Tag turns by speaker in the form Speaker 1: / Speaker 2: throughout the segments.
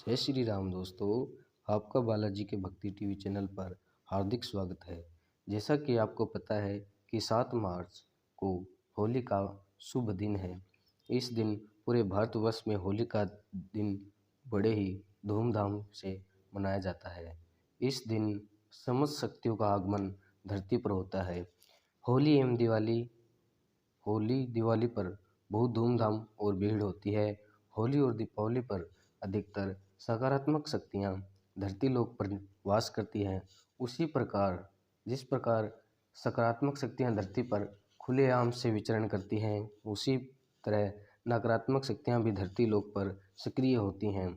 Speaker 1: जय श्री राम दोस्तों। आपका बालाजी के भक्ति टीवी चैनल पर हार्दिक स्वागत है। जैसा कि आपको पता है कि 7 मार्च को होली का शुभ दिन है। इस दिन पूरे भारतवर्ष में होली का दिन बड़े ही धूमधाम से मनाया जाता है। इस दिन समस्त शक्तियों का आगमन धरती पर होता है। होली एवं दिवाली पर बहुत धूमधाम और भीड़ होती है। होली और दीपावली पर अधिकतर सकारात्मक शक्तियाँ धरती लोक पर वास करती हैं। उसी प्रकार जिस प्रकार सकारात्मक शक्तियाँ धरती पर खुलेआम से विचरण करती हैं, उसी तरह नकारात्मक शक्तियाँ भी धरती लोक पर सक्रिय होती हैं।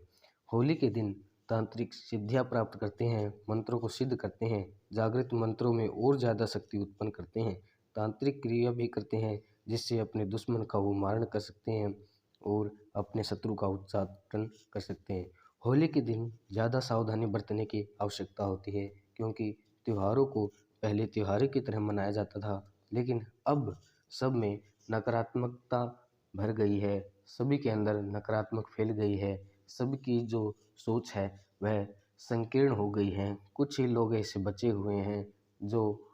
Speaker 1: होली के दिन तांत्रिक सिद्धियाँ प्राप्त करते हैं, मंत्रों को सिद्ध करते हैं, जागृत मंत्रों में और ज़्यादा शक्ति उत्पन्न करते हैं, तांत्रिक क्रिया भी करते हैं जिससे अपने दुश्मन का वो मारण कर सकते हैं और अपने शत्रु का उच्चाटन कर सकते हैं। होली के दिन ज़्यादा सावधानी बरतने की आवश्यकता होती है, क्योंकि त्योहारों को पहले त्योहारों की तरह मनाया जाता था, लेकिन अब सब में नकारात्मकता भर गई है, सभी के अंदर नकारात्मक फैल गई है, सबकी जो सोच है वह संकीर्ण हो गई है। कुछ ही लोग ऐसे बचे हुए हैं जो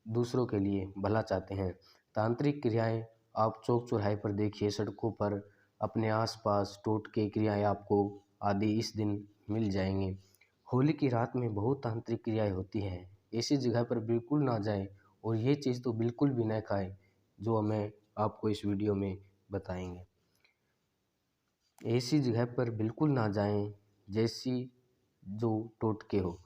Speaker 1: दूसरों के लिए भला चाहते हैं। तांत्रिक क्रियाएं आप चौक चौराहे पर देखिए, सड़कों पर, अपने आसपास टोटके क्रियाएं आपको आदि इस दिन मिल जाएंगे। होली की रात में बहुत तांत्रिक क्रियाएं होती हैं। ऐसी जगह पर बिल्कुल ना जाएं और ये चीज़ तो बिल्कुल भी न खाएं जो हमें आपको इस वीडियो में बताएंगे। ऐसी जगह पर बिल्कुल ना जाएं जैसी जो टोटके हो।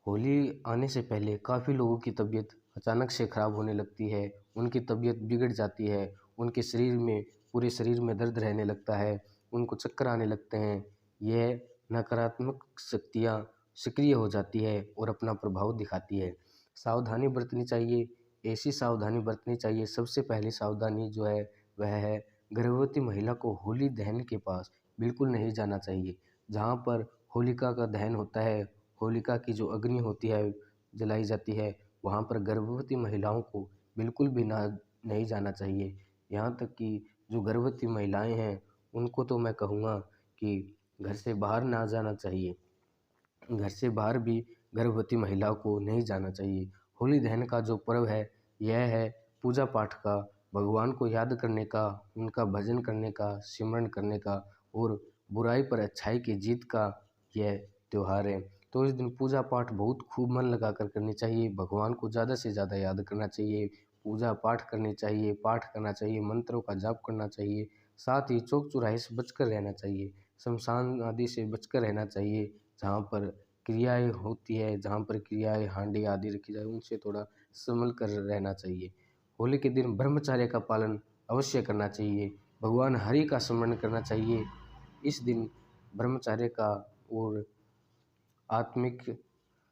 Speaker 1: होली आने से पहले काफ़ी लोगों की तबीयत अचानक से ख़राब होने लगती है, उनकी तबीयत बिगड़ जाती है, उनके शरीर में पूरे शरीर में दर्द रहने लगता है, उनको चक्कर आने लगते हैं। यह नकारात्मक शक्तियाँ सक्रिय हो जाती है और अपना प्रभाव दिखाती है। सावधानी बरतनी चाहिए। ऐसी सावधानी बरतनी चाहिए। सबसे पहली सावधानी जो है वह है गर्भवती महिला को होली दहन के पास बिल्कुल नहीं जाना चाहिए। जहाँ पर होलिका का दहन होता है, होलिका की जो अग्नि होती है जलाई जाती है, वहाँ पर गर्भवती महिलाओं को बिल्कुल भी नहीं जाना चाहिए। यहाँ तक कि जो गर्भवती महिलाएं हैं उनको तो मैं कहूँगा कि घर से बाहर ना जाना चाहिए। घर से बाहर भी गर्भवती महिलाओं को नहीं जाना चाहिए। होली दहन का जो पर्व है यह है पूजा पाठ का, भगवान को याद करने का, उनका भजन करने का, सिमरन करने का और बुराई पर अच्छाई की जीत का यह त्यौहार है। तो इस दिन पूजा पाठ बहुत खूब मन लगा कर करनी चाहिए। भगवान को ज़्यादा से ज़्यादा याद करना चाहिए, पूजा पाठ करनी चाहिए, पाठ करना चाहिए, मंत्रों का जाप करना चाहिए। साथ ही चौक चौराहे से बचकर रहना चाहिए, शमशान आदि से बचकर रहना चाहिए। जहाँ पर क्रियाएँ होती है, जहाँ पर क्रियाएँ हांडी आदि रखी जाए, उनसे थोड़ा संभल कर रहना चाहिए। होली के दिन ब्रह्मचर्य का पालन अवश्य करना चाहिए। भगवान हरि का स्मरण करना चाहिए। इस दिन ब्रह्मचर्य का और आत्मिक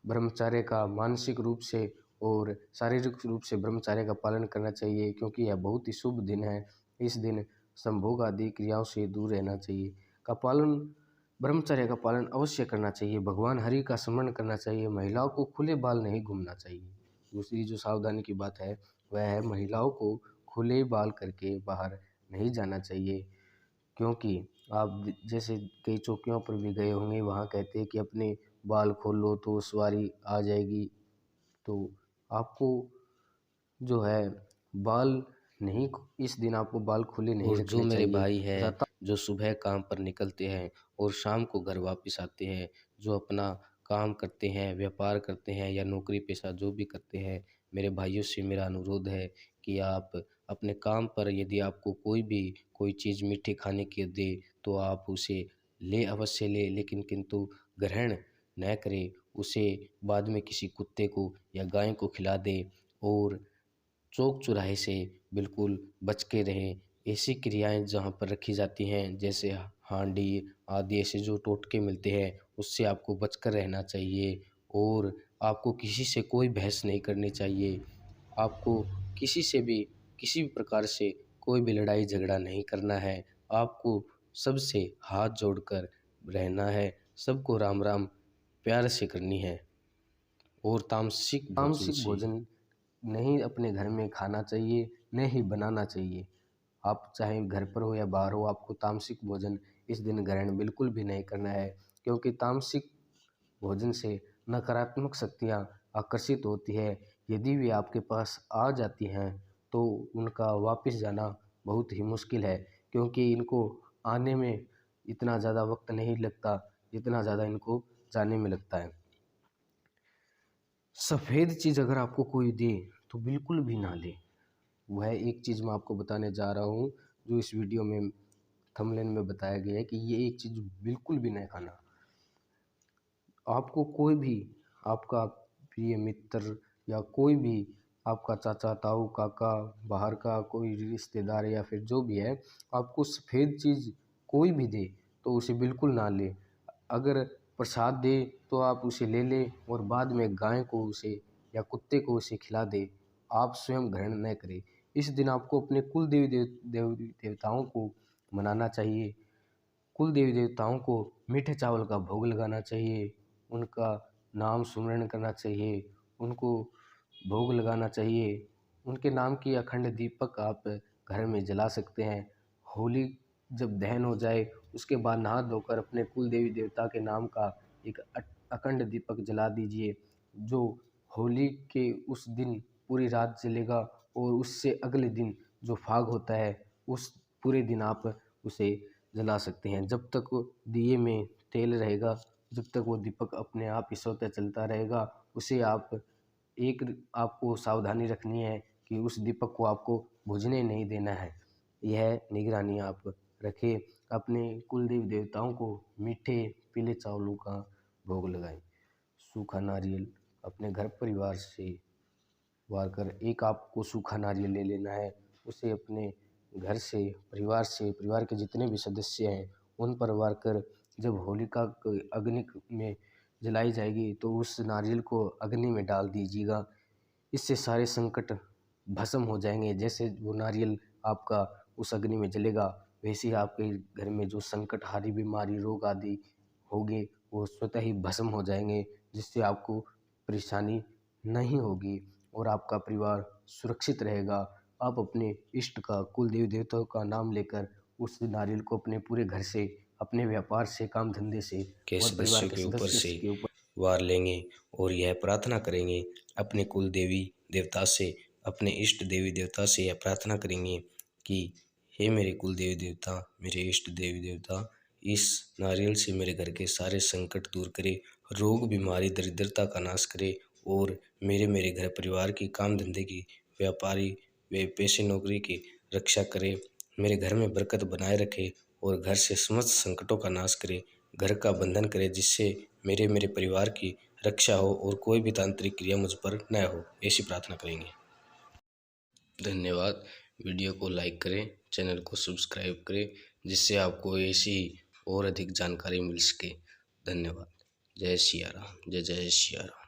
Speaker 1: ब्रह्मचर्य का, मानसिक रूप से और शारीरिक रूप से ब्रह्मचर्य का पालन करना चाहिए, क्योंकि यह बहुत ही शुभ दिन है। इस दिन संभोग आदि क्रियाओं से दूर रहना चाहिए। ब्रह्मचर्य का पालन अवश्य करना चाहिए। भगवान हरि का स्मरण करना चाहिए। महिलाओं को खुले बाल नहीं घूमना चाहिए। दूसरी जो सावधानी की बात है वह है महिलाओं को खुले बाल करके बाहर नहीं जाना चाहिए, क्योंकि आप जैसे कई चौकियों पर भी गए होंगे, वहाँ कहते हैं कि अपने बाल खोल लो तो सवारी आ जाएगी। तो आपको जो है बाल नहीं, इस दिन आपको बाल खुले नहीं
Speaker 2: और जो
Speaker 1: रखने
Speaker 2: मेरे
Speaker 1: चाहिए
Speaker 2: भाई हैं
Speaker 1: तथा
Speaker 2: जो सुबह काम पर निकलते हैं और शाम को घर वापस आते हैं, जो अपना काम करते हैं, व्यापार करते हैं या नौकरी पेशा जो भी करते हैं, मेरे भाइयों से मेरा अनुरोध है कि आप अपने काम पर यदि आपको कोई चीज़ मीठी खाने की दे तो आप उसे अवश्य ले, लेकिन किंतु ग्रहण न करें। उसे बाद में किसी कुत्ते को या गाय को खिला दें और चौक चौराहे से बिल्कुल बच के रहें। ऐसी क्रियाएं जहाँ पर रखी जाती हैं, जैसे हांडी आदि ऐसे जो टोटके मिलते हैं, उससे आपको बचकर रहना चाहिए। और आपको किसी से कोई बहस नहीं करनी चाहिए। आपको किसी से भी किसी भी प्रकार से कोई भी लड़ाई झगड़ा नहीं करना है। आपको सबसे हाथ जोड़कर रहना है, सबको राम राम प्यार से करनी है और तामसिक भोजन
Speaker 1: तामसिक
Speaker 2: से
Speaker 1: भोजन नहीं अपने घर में खाना चाहिए, न ही बनाना चाहिए। आप चाहे घर पर हो या बाहर हो, आपको तामसिक भोजन इस दिन ग्रहण बिल्कुल भी नहीं करना है, क्योंकि तामसिक भोजन से नकारात्मक शक्तियाँ आकर्षित होती है। यदि वे आपके पास आ जाती हैं तो उनका वापस जाना बहुत ही मुश्किल है, क्योंकि इनको आने में इतना ज़्यादा वक्त नहीं लगता जितना ज़्यादा इनको जाने में लगता है। सफ़ेद चीज़ अगर आपको कोई दे तो बिल्कुल भी ना ले। वह एक चीज़ मैं आपको बताने जा रहा हूँ जो इस वीडियो में थंबनेल में बताया गया है कि ये एक चीज़ बिल्कुल भी नहीं खाना। आपको कोई भी आपका प्रिय मित्र या कोई भी आपका चाचा, ताऊ, काका, बाहर का कोई रिश्तेदार या फिर जो भी है, आपको सफ़ेद चीज़ कोई भी दे तो उसे बिल्कुल ना लें। अगर प्रसाद दे तो आप उसे ले लें और बाद में गाय को उसे या कुत्ते को उसे खिला दें। आप स्वयं ग्रहण न करें। इस दिन आपको अपने कुल देवताओं को मनाना चाहिए। कुल देवी देवताओं को मीठे चावल का भोग लगाना चाहिए, उनका नाम सुमिरन करना चाहिए, उनको भोग लगाना चाहिए। उनके नाम की अखंड दीपक आप घर में जला सकते हैं। होली जब दहन हो जाए उसके बाद नहा धोकर अपने कुल देवी देवता के नाम का एक अखंड दीपक जला दीजिए, जो होली के उस दिन पूरी रात जलेगा और उससे अगले दिन जो फाग होता है उस पूरे दिन आप उसे जला सकते हैं। जब तक वो दिए में तेल रहेगा, जब तक वो दीपक अपने आप ही स्वतः चलता रहेगा, उसे आपको सावधानी रखनी है कि उस दीपक को आपको बुझने नहीं देना है। यह निगरानी आप रखें। अपने कुल देवी देवताओं को मीठे पीले चावलों का भोग लगाएं। सूखा नारियल अपने घर परिवार से वार कर एक आपको सूखा नारियल ले लेना है, उसे अपने घर से परिवार के जितने भी सदस्य हैं उन पर वार कर जब होलिका अग्नि में जलाई जाएगी तो उस नारियल को अग्नि में डाल दीजिएगा। इससे सारे संकट भस्म हो जाएंगे। जैसे वो नारियल आपका उस अग्नि में जलेगा वैसे ही आपके घर में जो संकट, हारी बीमारी, रोग आदि होंगे वो स्वतः ही भस्म हो जाएंगे, जिससे आपको परेशानी नहीं होगी और आपका परिवार सुरक्षित रहेगा। आप अपने इष्ट का, कुल देवी देवताओं का नाम लेकर उस नारियल को अपने पूरे घर से, अपने व्यापार से, काम धंधे से
Speaker 2: के
Speaker 1: और परिवार
Speaker 2: सदस्यों
Speaker 1: के
Speaker 2: के ऊपर से
Speaker 1: सदस्य के ऊपर
Speaker 2: वार लेंगे और यह प्रार्थना करेंगे अपने कुल देवी देवता से, अपने इष्ट देवी देवता से यह प्रार्थना करेंगे कि हे मेरे कुल देवी देवता, मेरे इष्ट देवी देवता, इस नारियल से मेरे घर के सारे संकट दूर करे, रोग बीमारी दरिद्रता का नाश करे और मेरे घर परिवार की, काम धंधे की, व्यापारी वे पैसे नौकरी की रक्षा करे, मेरे घर में बरकत बनाए रखे और घर से समस्त संकटों का नाश करे, घर का बंधन करे, जिससे मेरे परिवार की रक्षा हो और कोई भी तांत्रिक क्रिया मुझ पर न हो। ऐसी प्रार्थना करेंगे। धन्यवाद। वीडियो को लाइक करें, चैनल को सब्सक्राइब करें, जिससे आपको ऐसी और अधिक जानकारी मिल सके। धन्यवाद। जय सिया राम। जय जय सिया राम।